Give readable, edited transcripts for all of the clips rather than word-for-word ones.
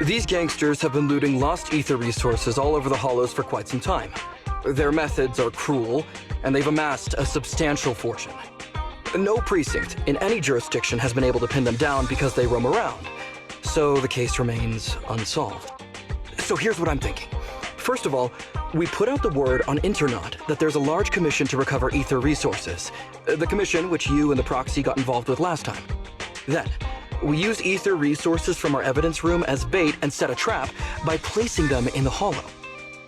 These gangsters have been looting lost ether resources all over the hollows for quite some time. Their methods are cruel, and they've amassed a substantial fortune. No precinct in any jurisdiction has been able to pin them down because they roam around, so the case remains unsolved. So here's what I'm thinking. First of all, we put out the word on Internet that there's a large commission to recover ether resources. The commission which you and the proxy got involved with last time. Then, we use ether resources from our evidence room as bait and set a trap by placing them in the hollow.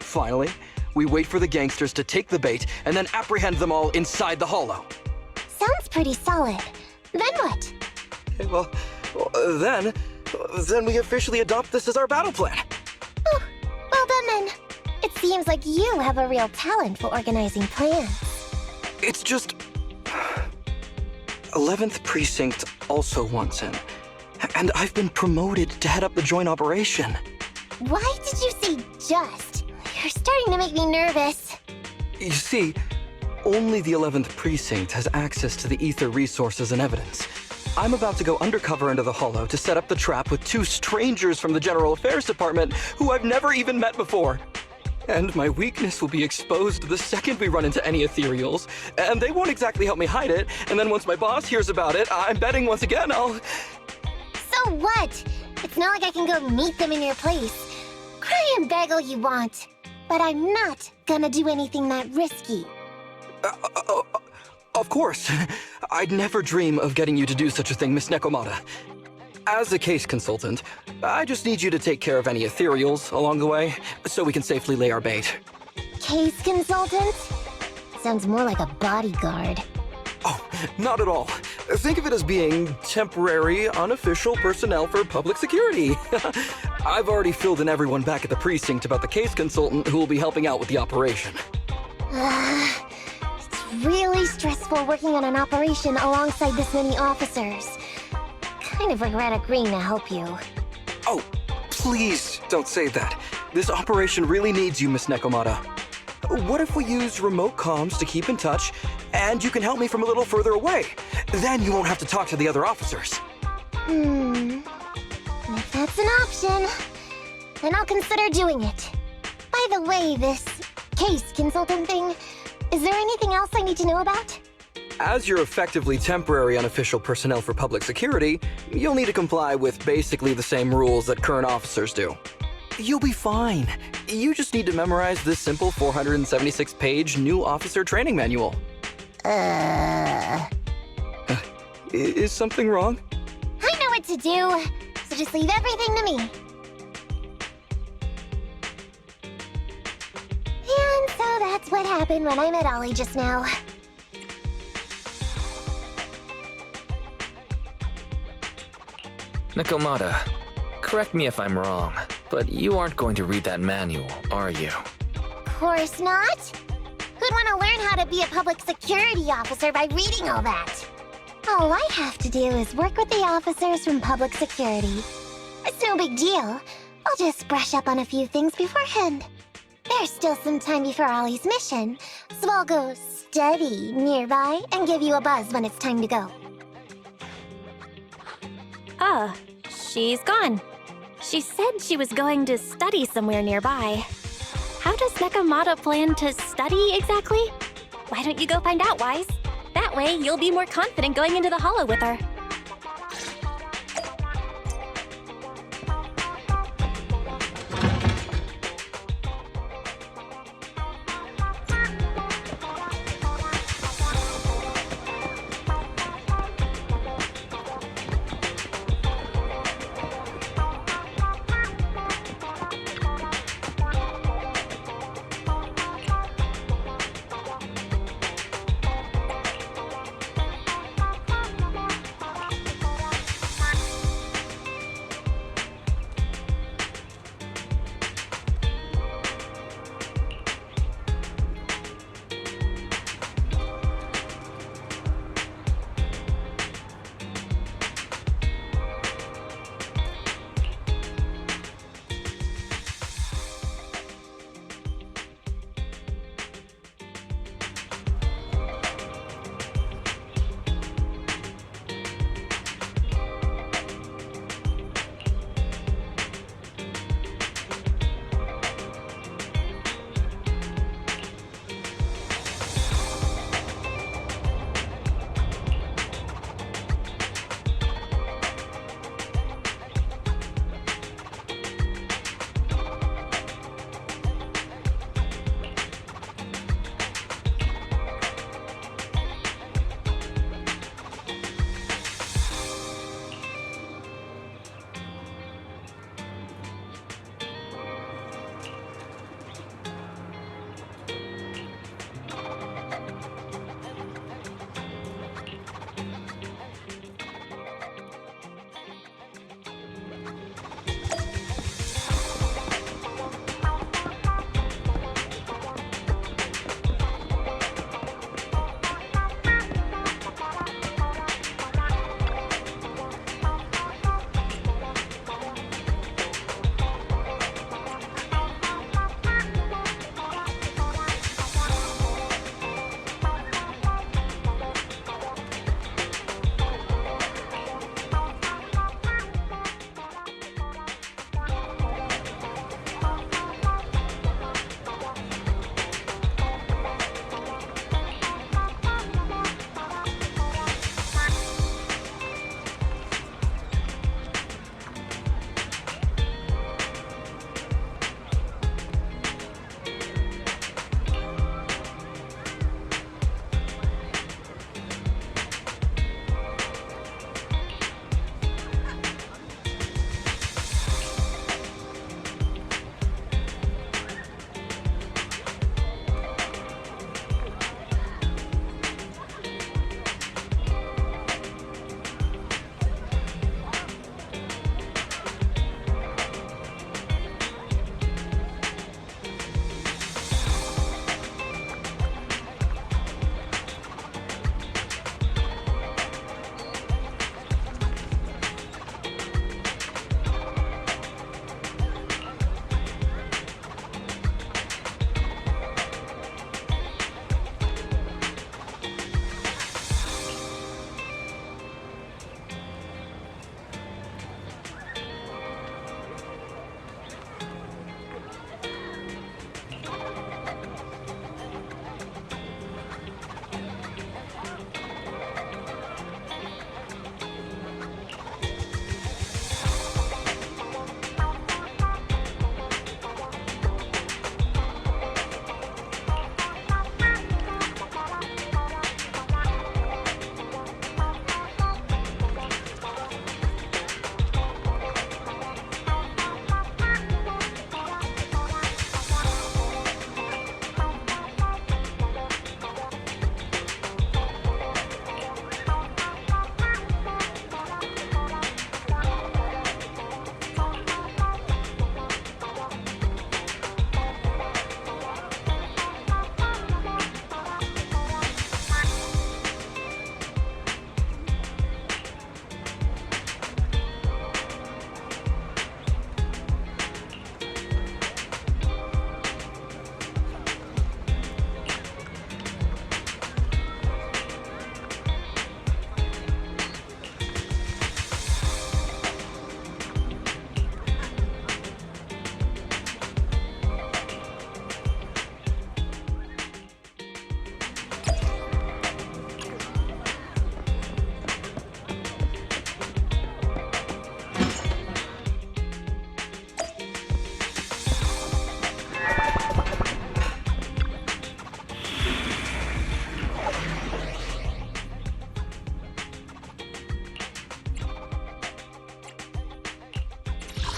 Finally, we wait for the gangsters to take the bait and then apprehend them all inside the hollow. Sounds pretty solid. Then what? Okay, well, then we officially adopt this as our battle plan. Oh, well done then. It seems like you have a real talent for organizing plans. It's just... 11th Precinct also wants in. And I've been promoted to head up the joint operation. Why did you say just? You're starting to make me nervous. You see, only the 11th Precinct has access to the ether resources and evidence. I'm about to go undercover into the hollow to set up the trap with two strangers from the General Affairs Department who I've never even met before. And my weakness will be exposed the second we run into any ethereals, and they won't exactly help me hide it, and then once my boss hears about it, I'm betting once again I'll... So what? It's not like I can go meet them in your place. Cry and beg all you want, but I'm not gonna do anything that risky. Of course. I'd never dream of getting you to do such a thing, Miss Nekomata. As a case consultant, I just need you to take care of any ethereals along the way, so we can safely lay our bait. Case consultant? Sounds more like a bodyguard. Oh, not at all. Think of it as being temporary, unofficial personnel for public security. I've already filled in everyone back at the precinct about the case consultant who will be helping out with the operation. It's really stressful working on an operation alongside this many officers. Kind of regret agreeing to help you. Oh, please don't say that. This operation really needs you, Miss Nekomata. What if we use remote comms to keep in touch, and you can help me from a little further away? Then you won't have to talk to the other officers. If that's an option, then I'll consider doing it. By the way, this case consultant thing, is there anything else I need to know about? As you're effectively temporary unofficial personnel for public security, you'll need to comply with basically the same rules that current officers do. You'll be fine. You just need to memorize this simple 476-page new officer training manual. Is something wrong? I know what to do, so just leave everything to me. And so that's what happened when I met Ollie just now. Nekomata, correct me if I'm wrong, but you aren't going to read that manual, are you? Of course not. Who'd want to learn how to be a public security officer by reading all that? All I have to do is work with the officers from public security. It's no big deal. I'll just brush up on a few things beforehand. There's still some time before Ollie's mission, so I'll go study nearby and give you a buzz when it's time to go. Ah, she's gone. She said she was going to study somewhere nearby. How does Nekomata plan to study exactly? Why don't you go find out, Wise? That way, you'll be more confident going into the hollow with her.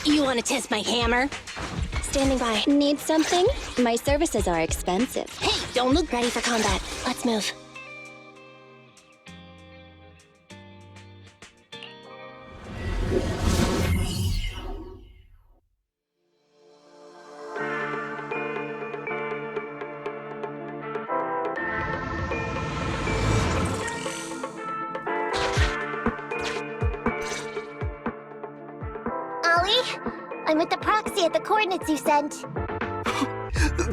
You want to test my hammer? Standing by. Need something? My services are expensive. Hey, don't look Ready for combat. Let's move. Ollie, I'm with the proxy at the coordinates you sent.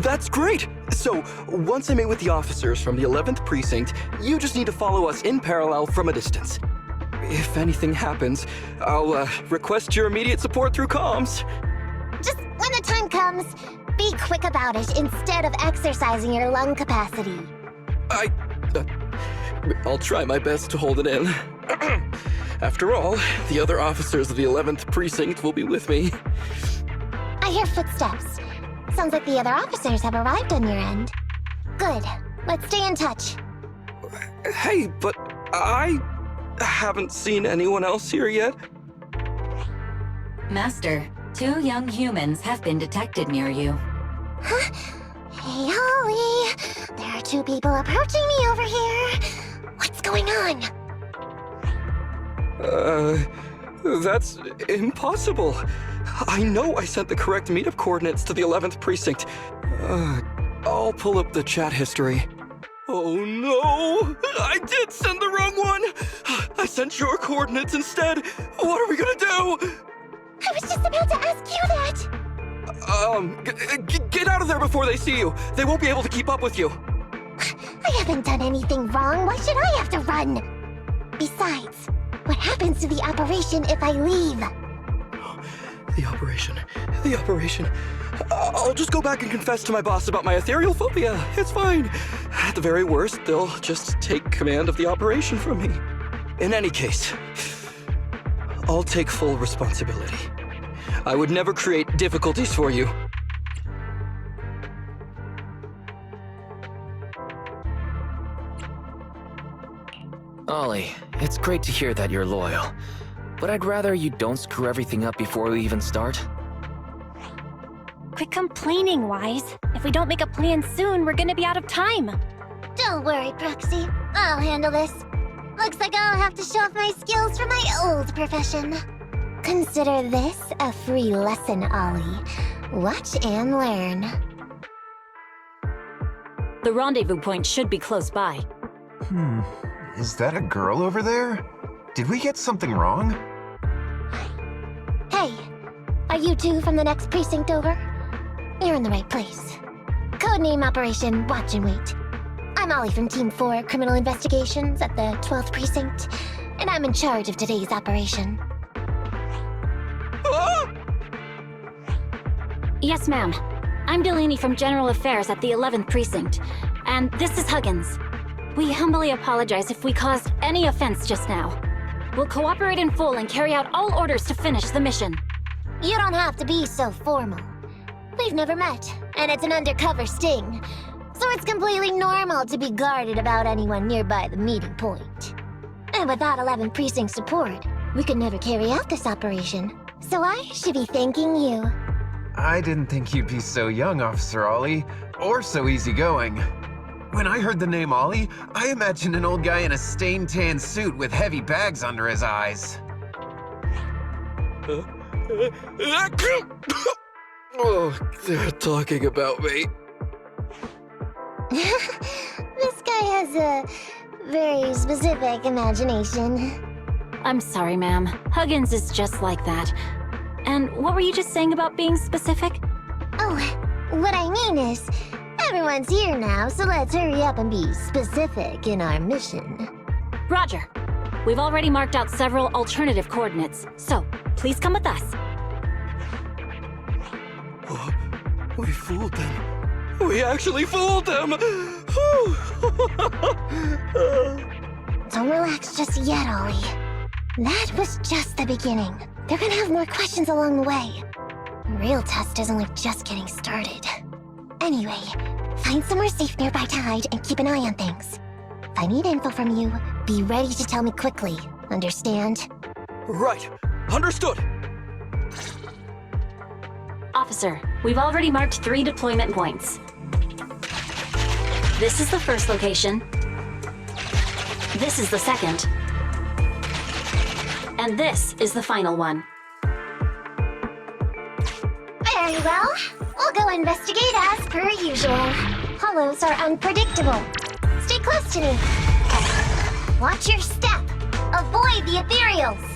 That's great! So, once I meet with the officers from the 11th Precinct, you just need to follow us in parallel from a distance. If anything happens, I'll request your immediate support through comms. Just when the time comes, be quick about it instead of exercising your lung capacity. I'll try my best to hold it in. After all, the other officers of the 11th Precinct will be with me. I hear footsteps. Sounds like the other officers have arrived on your end. Good. Let's stay in touch. Hey, but I haven't seen anyone else here yet. Master, 2 young humans have been detected near you. Huh? Hey, Ollie. There are 2 people approaching me over here. What's going on? That's impossible. I know I sent the correct meetup coordinates to the 11th Precinct. I'll pull up the chat history. Oh no! I did send the wrong one! I sent your coordinates instead! What are we gonna do? I was just about to ask you that! Get out of there before they see you! They won't be able to keep up with you! I haven't done anything wrong. Why should I have to run? Besides, what happens to the operation if I leave? The operation. I'll just go back and confess to my boss about my ethereal phobia. It's fine. At the very worst, they'll just take command of the operation from me. In any case, I'll take full responsibility. I would never create difficulties for you. Ollie, it's great to hear that you're loyal. But I'd rather you don't screw everything up before we even start. Quit complaining, Wise. If we don't make a plan soon, we're gonna be out of time. Don't worry, Proxy. I'll handle this. Looks like I'll have to show off my skills from my old profession. Consider this a free lesson, Ollie. Watch and learn. The rendezvous point should be close by. Is that a girl over there? Did we get something wrong? Hey, are you 2 from the next precinct over? You're in the right place. Codename Operation Watch and Wait. I'm Ollie from Team 4 Criminal Investigations at the 12th Precinct, and I'm in charge of today's operation. Yes, ma'am. I'm Delaney from General Affairs at the 11th Precinct, and this is Huggins. We humbly apologize if we caused any offense just now. We'll cooperate in full and carry out all orders to finish the mission. You don't have to be so formal. We've never met, and it's an undercover sting, so it's completely normal to be guarded about anyone nearby the meeting point. And without 11 Precinct support, we could never carry out this operation, so I should be thanking you. I didn't think you'd be so young, Officer Ollie, or so easygoing. When I heard the name Ollie, I imagined an old guy in a stained tan suit with heavy bags under his eyes. Oh, they're talking about me. This guy has a very specific imagination. I'm sorry, ma'am. Huggins is just like that. And what were you just saying about being specific? Oh, what I mean is, everyone's here now, so let's hurry up and be specific in our mission. Roger. We've already marked out several alternative coordinates, so please come with us. Oh, we fooled them. We actually fooled them! Don't relax just yet, Ollie. That was just the beginning. They're gonna have more questions along the way. The real test is only just getting started. Anyway, find somewhere safe nearby to hide and keep an eye on things. If I need info from you, be ready to tell me quickly. Understand? Right. Understood. Officer, we've already marked 3 deployment points. This is the first location. This is the second. And this is the final one. Very well. We'll go investigate as per usual. Hollows are unpredictable. Stay close to me. Watch your step. Avoid the ethereals.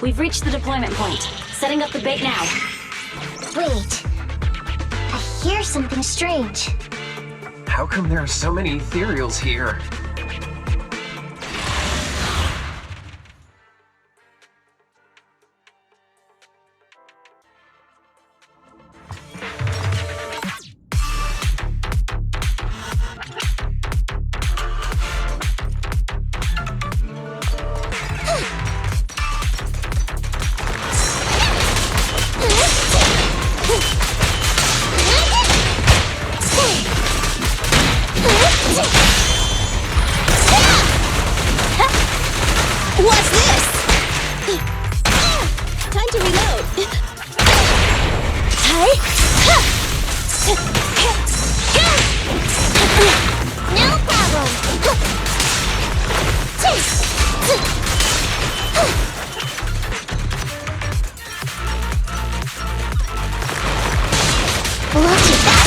We've reached the deployment point. Setting up the bait now. Wait. I hear something strange. How come there are so many ethereals here? What's this? Time to reload. Hi. No problem. Look at that.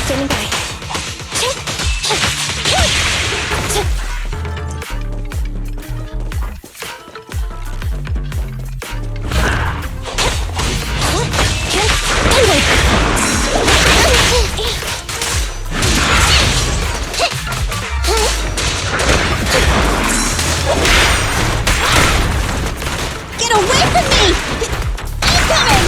Standing by. Get away from me! Incoming!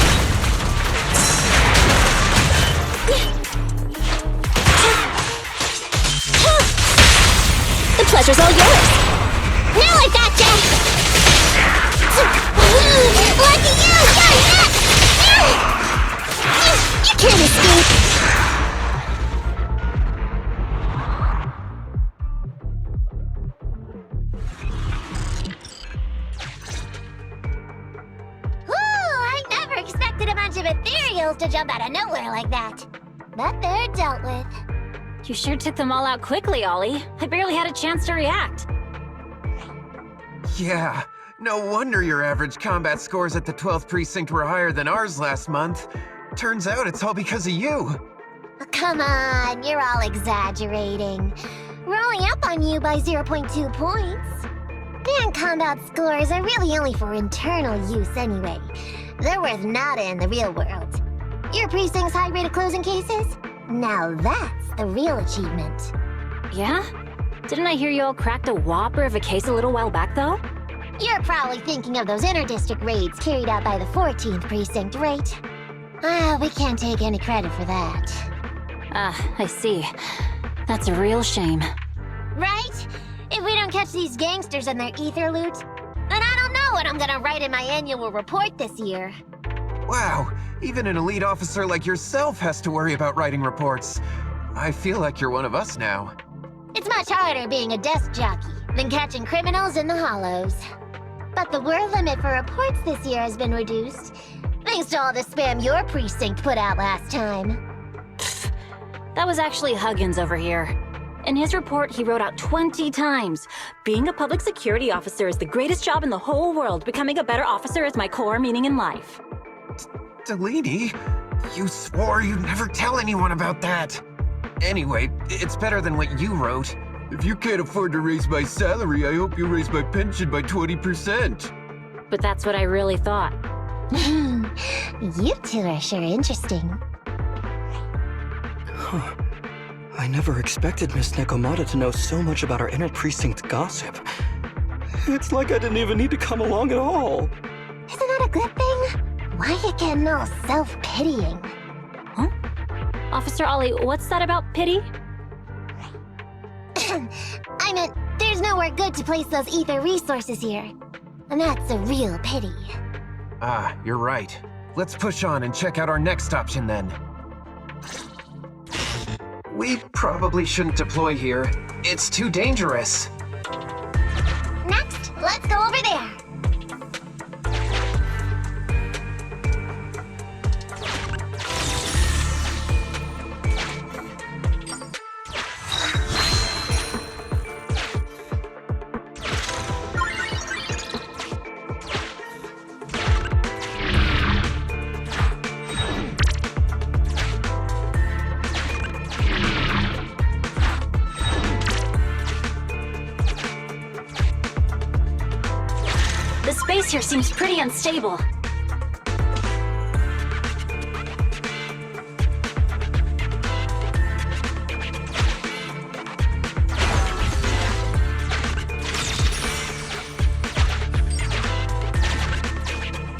The pleasure's all yours. Now I gotcha! Lucky you! You can't escape! I never expected a bunch of ethereals to jump out of nowhere like that. But they're dealt with. You sure took them all out quickly, Ollie. I barely had a chance to react. Yeah, no wonder your average combat scores at the 12th precinct were higher than ours last month. Turns out it's all because of you. Oh, come on, you're all exaggerating. We're only up on you by 0.2 points. And combat scores are really only for internal use anyway. They're worth nada in the real world. Your precinct's high rate of closing cases? Now that's the real achievement. Yeah? Didn't I hear you all cracked a whopper of a case a little while back, though? You're probably thinking of those inter-district raids carried out by the 14th precinct, right? Ah, we can't take any credit for that. Ah, I see. That's a real shame. Right? If we don't catch these gangsters and their ether loot, then I don't know what I'm gonna write in my annual report this year. Wow, even an elite officer like yourself has to worry about writing reports. I feel like you're one of us now. It's much harder being a desk jockey than catching criminals in the hollows. But the word limit for reports this year has been reduced, thanks to all the spam your precinct put out last time. That was actually Huggins over here. In his report, he wrote out 20 times. Being a public security officer is the greatest job in the whole world. Becoming a better officer is my core meaning in life. Delaney, you swore you'd never tell anyone about that. Anyway, it's better than what you wrote. If you can't afford to raise my salary, I hope you raise my pension by 20%. But that's what I really thought. You two are sure interesting. I never expected Miss Nekomata to know so much about our inner precinct gossip. It's like I didn't even need to come along at all. Isn't that a good thing? Why you getting all self-pitying? Huh? Officer Ollie, what's that about pity? I meant, there's nowhere good to place those ether resources here. And that's a real pity. Ah, you're right. Let's push on and check out our next option then. We probably shouldn't deploy here. It's too dangerous. Next, let's go over there. The space here seems pretty unstable.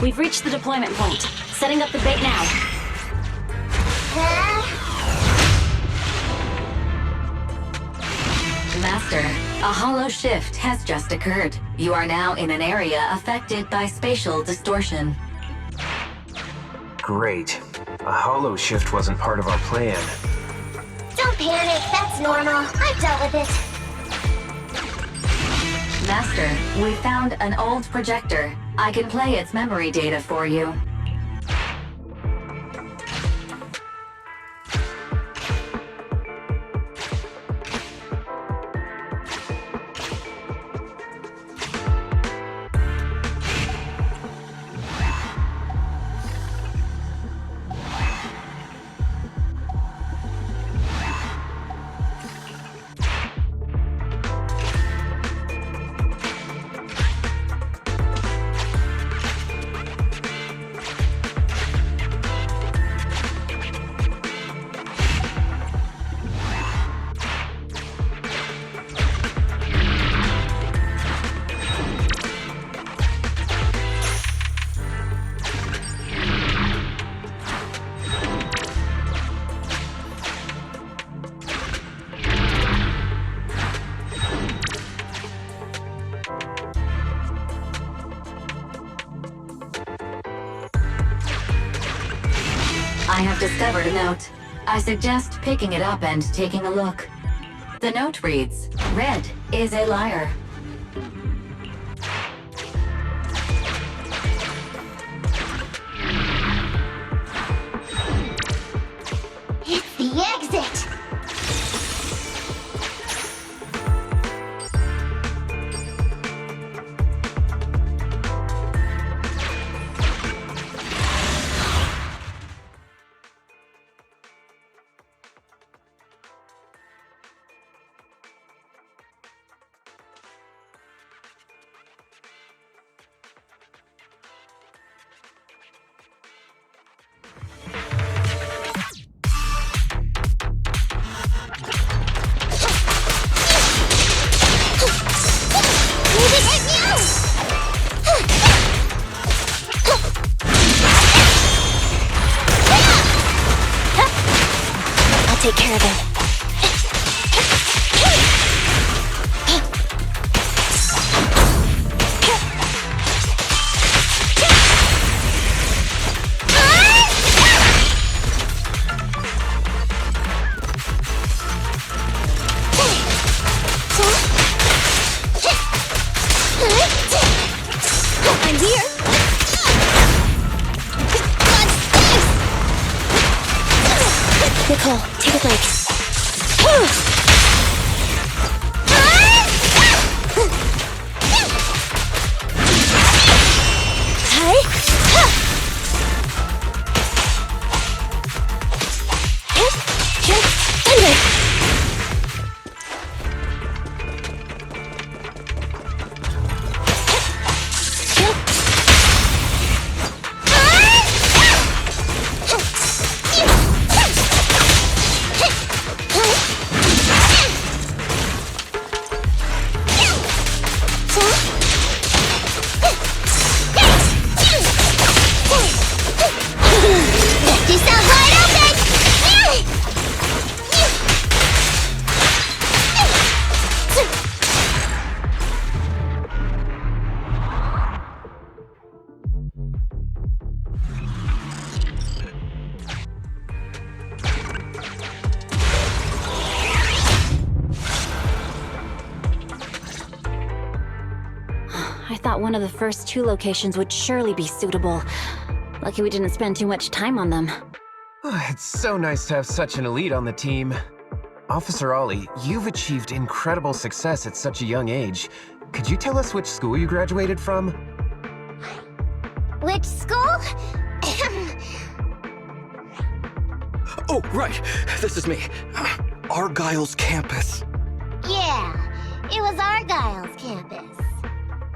We've reached the deployment point. Setting up the bait now. Master, a hollow shift has just occurred. You are now in an area affected by spatial distortion. Great. A hollow shift wasn't part of our plan. Don't panic, that's normal. I've dealt with it. Master, we found an old projector. I can play its memory data for you. I have discovered a note. I suggest picking it up and taking a look. The note reads, "Red is a liar." It's the exit! Take care of him. I'm here! Nicole, take a break. thought one of the first 2 locations would surely be suitable. Lucky we didn't spend too much time on them. It's so nice to have such an elite on the team. Officer Ollie, you've achieved incredible success at such a young age. Could you tell us which school you graduated from? Which school? Oh, right. This is me. Argyle's campus. Yeah, it was Argyle's campus.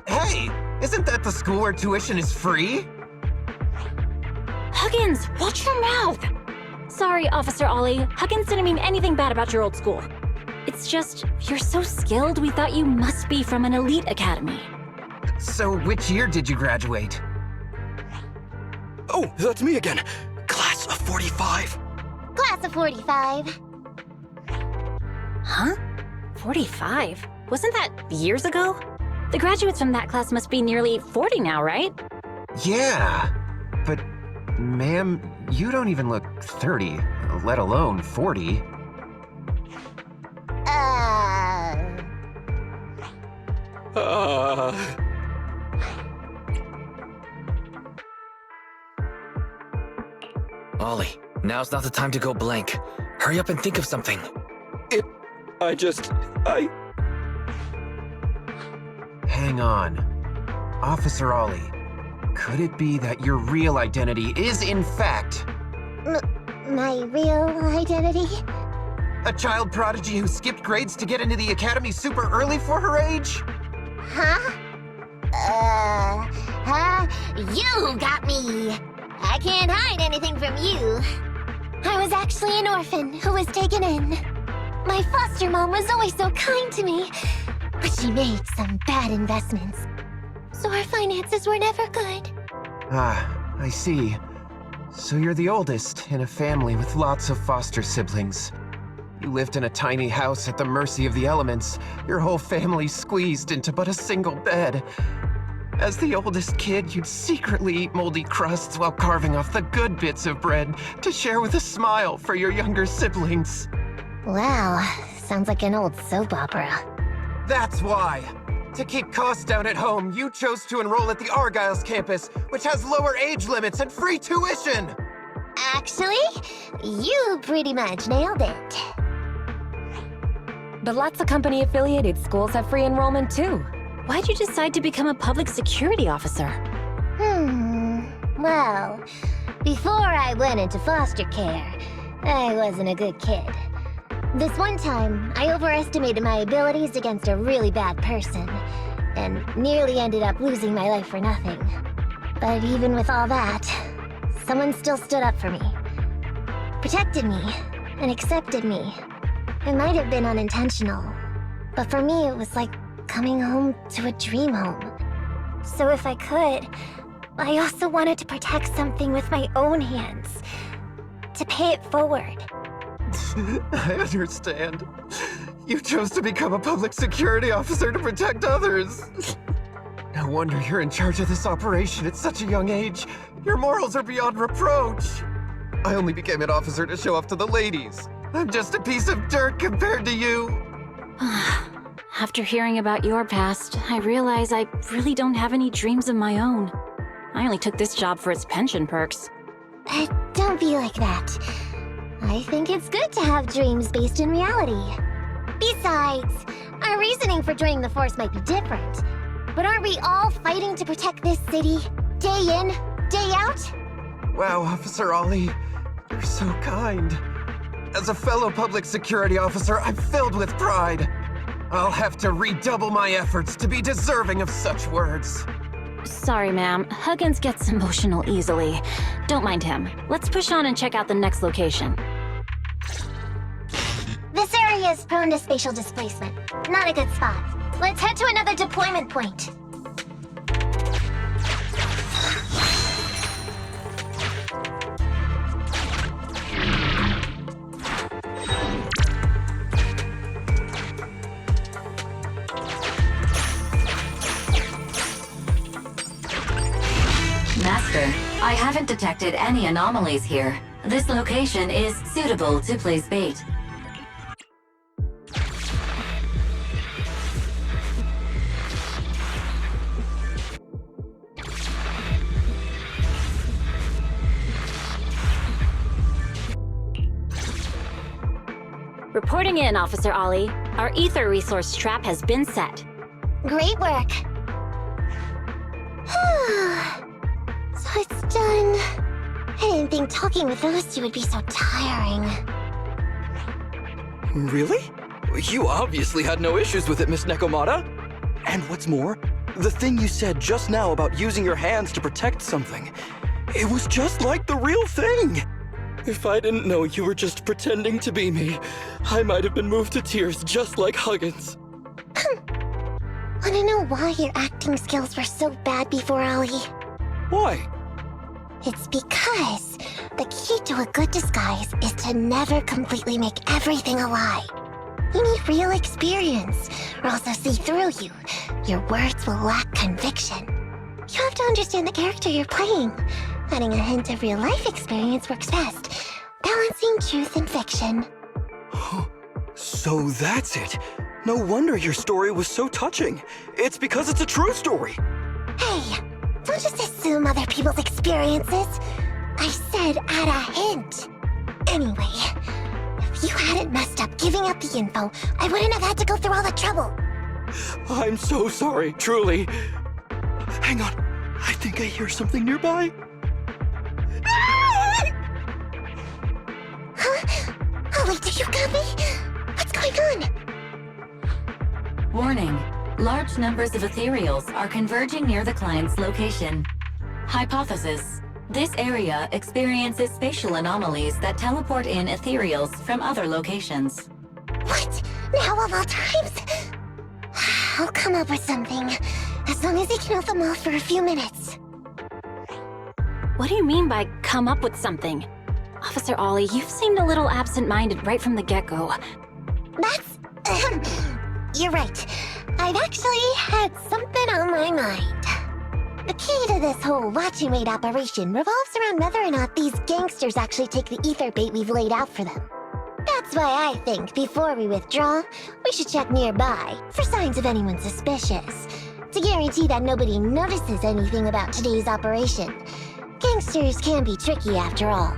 Hey, isn't that the school where tuition is free? Huggins, watch your mouth! Sorry, Officer Ollie. Huggins didn't mean anything bad about your old school. It's just, you're so skilled, we thought you must be from an elite academy. So which year did you graduate? Oh, that's me again. Class of 45. Class of 45. Huh? 45? Wasn't that years ago? The graduates from that class must be nearly 40 now, right? Yeah, but ma'am, you don't even look 30, let alone 40. Ollie, now's not the time to go blank. Hurry up and think of something. Hang on. Officer Ollie, could it be that your real identity is in fact My real identity? a child prodigy who skipped grades to get into the academy super early for her age? Huh? You got me! I can't hide anything from you. I was actually an orphan who was taken in. My foster mom was always so kind to me, but she made some bad investments. So our finances were never good. Ah, I see. So you're the oldest in a family with lots of foster siblings. You lived in a tiny house at the mercy of the elements, your whole family squeezed into but a single bed. As the oldest kid, you'd secretly eat moldy crusts while carving off the good bits of bread to share with a smile for your younger siblings. Wow, sounds like an old soap opera. That's why! To keep costs down at home, you chose to enroll at the Argyle's campus, which has lower age limits and free tuition! Actually, you pretty much nailed it. But lots of company-affiliated schools have free enrollment too. Why'd you decide to become a public security officer? Well, before I went into foster care, I wasn't a good kid. This one time, I overestimated my abilities against a really bad person, and nearly ended up losing my life for nothing. But even with all that, someone still stood up for me, protected me, and accepted me. It might have been unintentional, but for me it was like coming home to a dream home. So if I could, I also wanted to protect something with my own hands, to pay it forward. I understand. You chose to become a public security officer to protect others. No wonder you're in charge of this operation at such a young age. Your morals are beyond reproach. I only became an officer to show off to the ladies. I'm just a piece of dirt compared to you. After hearing about your past, I realize I really don't have any dreams of my own. I only took this job for its pension perks. Don't be like that. I think it's good to have dreams based in reality. Besides, our reasoning for joining the Force might be different. But aren't we all fighting to protect this city, day in, day out? Wow, Officer Ollie, you're so kind. As a fellow public security officer, I'm filled with pride. I'll have to redouble my efforts to be deserving of such words. Sorry, ma'am. Huggins gets emotional easily. Don't mind him. Let's push on and check out the next location. This area is prone to spatial displacement. Not a good spot. Let's head to another deployment point. Master, I haven't detected any anomalies here. This location is suitable to place bait. Reporting in, Officer Ollie. Our ether resource trap has been set. Great work. So it's done. I didn't think talking with those two would be so tiring. Really? You obviously had no issues with it, Miss Nekomata. And what's more, the thing you said just now about using your hands to protect something, it was just like the real thing. If I didn't know you were just pretending to be me, I might have been moved to tears just like Huggins. Wanna know why your acting skills were so bad before, Ollie? Why? It's because the key to a good disguise is to never completely make everything a lie. You need real experience, or else they'll see through you. Your words will lack conviction. You have to understand the character you're playing. Adding a hint of real-life experience works best, balancing truth and fiction. So that's it. No wonder your story was so touching. It's because it's a true story. Hey, don't just assume other people's experiences. I said add a hint. Anyway, if you hadn't messed up giving up the info, I wouldn't have had to go through all the trouble. I'm so sorry, truly. Hang on, I think I hear something nearby. Huh? Ollie, do you got me? What's going on? Warning. Large numbers of ethereals are converging near the client's location. Hypothesis. This area experiences spatial anomalies that teleport in ethereals from other locations. What? Now of all times? I'll come up with something. As long as he can hold them off for a few minutes. What do you mean by come up with something? Officer Ollie, you've seemed a little absent-minded right from the get-go. That's... You're right. I've actually had something on my mind. The key to this whole watch and wait operation revolves around whether or not these gangsters actually take the ether bait we've laid out for them. That's why I think before we withdraw, we should check nearby for signs of anyone suspicious, to guarantee that nobody notices anything about today's operation. Gangsters can be tricky after all.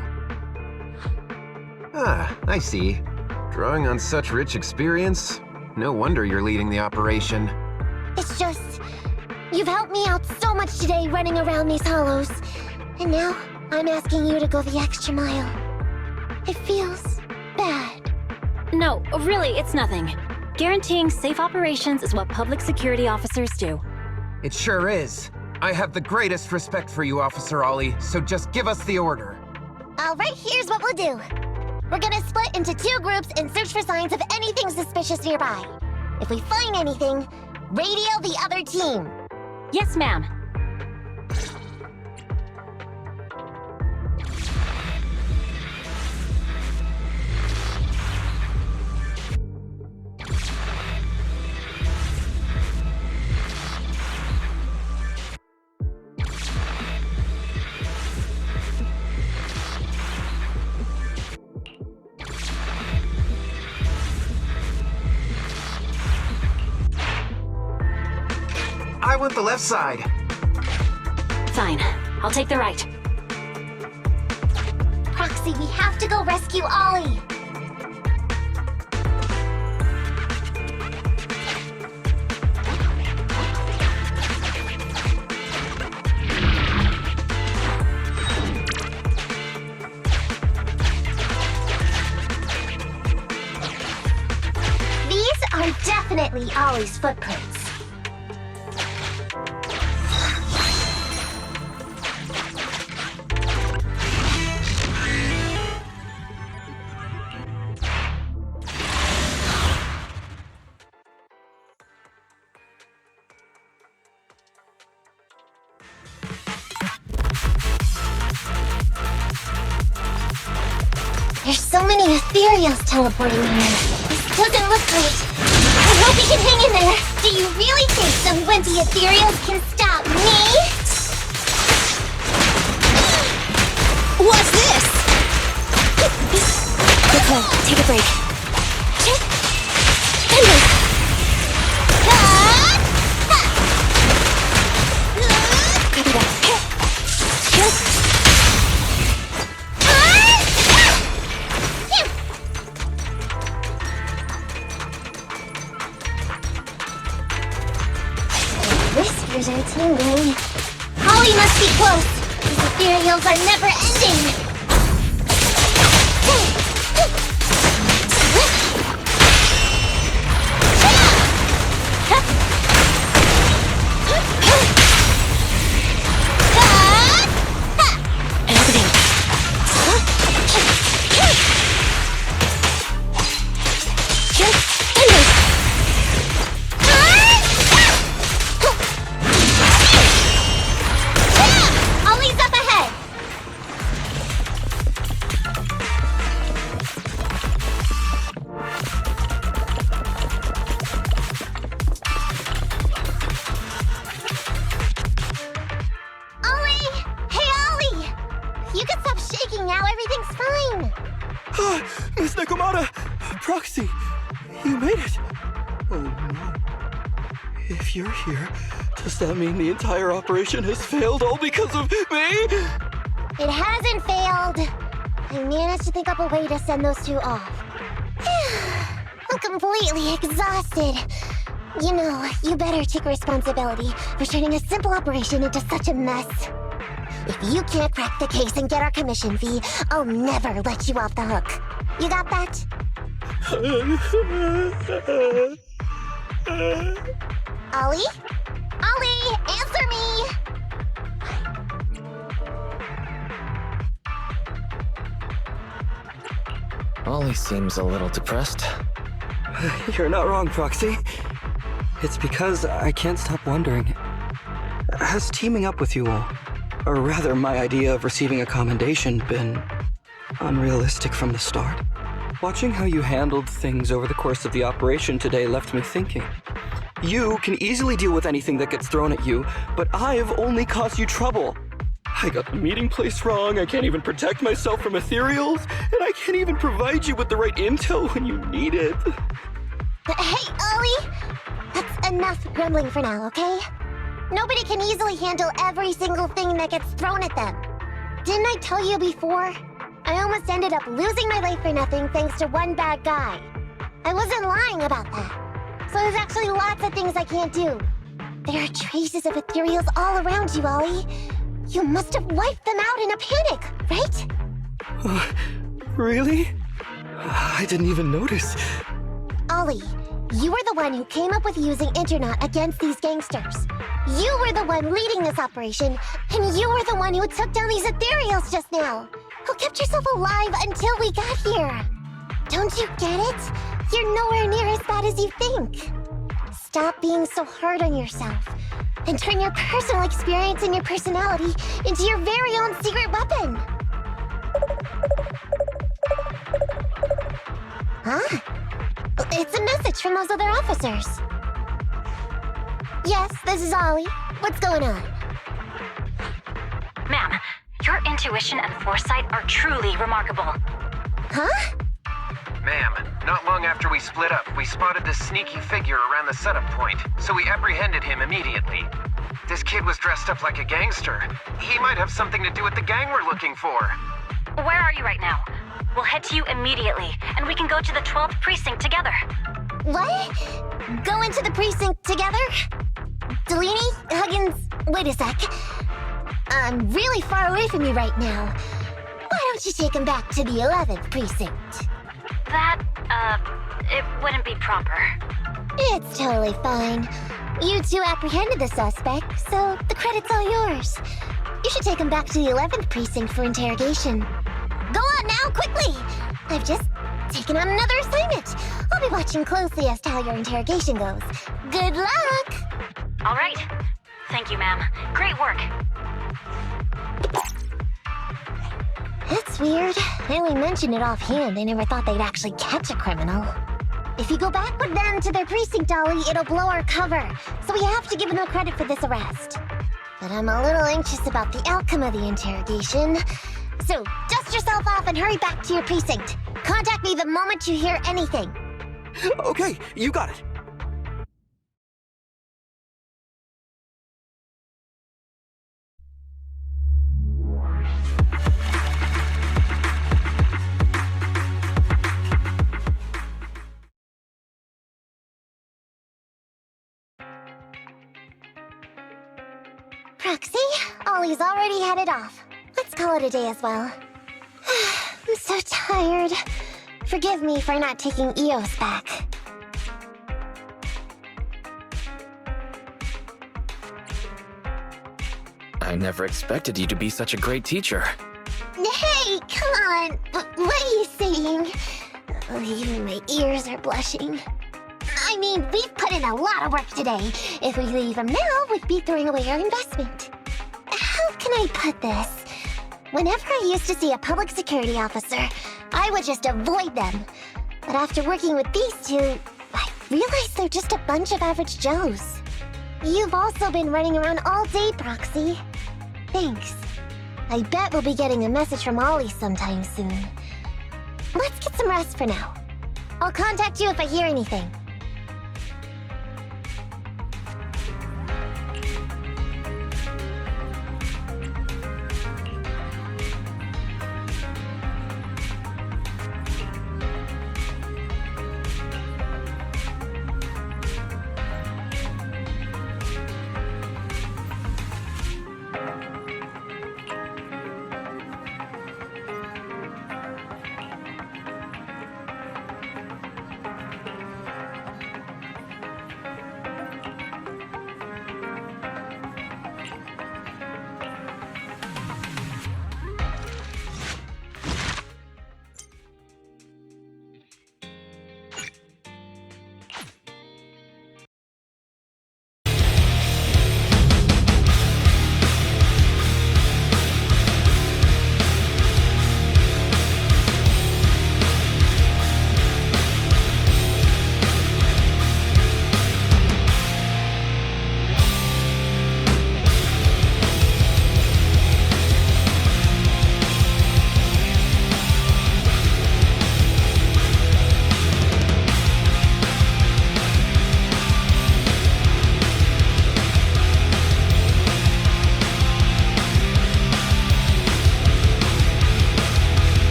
Ah, I see. Drawing on such rich experience, no wonder you're leading the operation. It's just... You've helped me out so much today running around these hollows. And now, I'm asking you to go the extra mile. It feels bad. No, really, it's nothing. Guaranteeing safe operations is what public security officers do. It sure is. I have the greatest respect for you, Officer Ollie, so just give us the order. Alright, here's what we'll do. We're gonna split into 2 groups and search for signs of anything suspicious nearby. If we find anything, radio the other team. Yes, ma'am. I want the left side. Fine. I'll take the right. Proxy, we have to go rescue Ollie. These are definitely Ollie's footprints. There's so many ethereals teleporting in here. This doesn't look great. I hope we can hang in there. Do you really think some wimpy ethereals can stop me? What's this? Nicole, take a break. Copy that. ethereals are never ending! Miss Nekomata! Proxy! You made it! Oh no. If you're here, does that mean the entire operation has failed all because of me? It hasn't failed. I managed to think up a way to send those two off. I'm completely exhausted. You know, you better take responsibility for turning a simple operation into such a mess. If you can't crack the case and get our commission fee, I'll never let you off the hook. You got that? Ollie? Ollie, answer me! Ollie seems a little depressed. You're not wrong, Proxy. It's because I can't stop wondering. Has teaming up with you all, or rather my idea of receiving a commendation, been unrealistic from the start? Watching how you handled things over the course of the operation today left me thinking. You can easily deal with anything that gets thrown at you, but I've only caused you trouble. I got the meeting place wrong, I can't even protect myself from ethereals, and I can't even provide you with the right intel when you need it. Hey, Ollie! That's enough grumbling for now, okay? Nobody can easily handle every single thing that gets thrown at them. Didn't I tell you before? I almost ended up losing my life for nothing thanks to one bad guy. I wasn't lying about that. So there's actually lots of things I can't do. There are traces of ethereals all around you, Ollie. You must have wiped them out in a panic, right? Really? I didn't even notice. Ollie, you were the one who came up with using Internet against these gangsters. You were the one leading this operation, and you were the one who took down these ethereals just now. Who kept yourself alive until we got here. Don't you get it? You're nowhere near as bad as you think. Stop being so hard on yourself, and turn your personal experience and your personality into your very own secret weapon. Huh? It's a message from those other officers. Yes, this is Ollie. What's going on? Ma'am, your intuition and foresight are truly remarkable. Huh? Ma'am, not long after we split up, we spotted this sneaky figure around the setup point, so we apprehended him immediately. This kid was dressed up like a gangster. He might have something to do with the gang we're looking for. Where are you right now? We'll head to you immediately, and we can go to the 12th precinct together. What? Go into the precinct together? Delaney? Huggins? Wait a sec. I'm really far away from you right now. Why don't you take him back to the 11th precinct? That, it wouldn't be proper. It's totally fine. You two apprehended the suspect, so the credit's all yours. You should take him back to the 11th precinct for interrogation. Go on now, quickly! I've just taken on another assignment. I'll be watching closely as to how your interrogation goes. Good luck! All right. Thank you, ma'am. Great work. That's weird. I only mentioned it offhand. I never thought they'd actually catch a criminal. If you go back with them to their precinct, Ollie, it'll blow our cover. So we have to give them credit for this arrest. But I'm a little anxious about the outcome of the interrogation. So, dust yourself off and hurry back to your precinct. Contact me the moment you hear anything. Okay, you got it. Proxy, Ollie's already headed off. call it a day as well. I'm so tired. Forgive me for not taking EOS back. I never expected you to be such a great teacher. Hey, come on! What are you saying? Oh, even my ears are blushing. I mean, we've put in a lot of work today. If we leave them now, we'd be throwing away our investment. How can I put this? Whenever I used to see a public security officer, I would just avoid them. But after working with these two, I realized they're just a bunch of average Joes. You've also been running around all day, Proxy. Thanks. I bet we'll be getting a message from Ollie sometime soon. Let's get some rest for now. I'll contact you if I hear anything.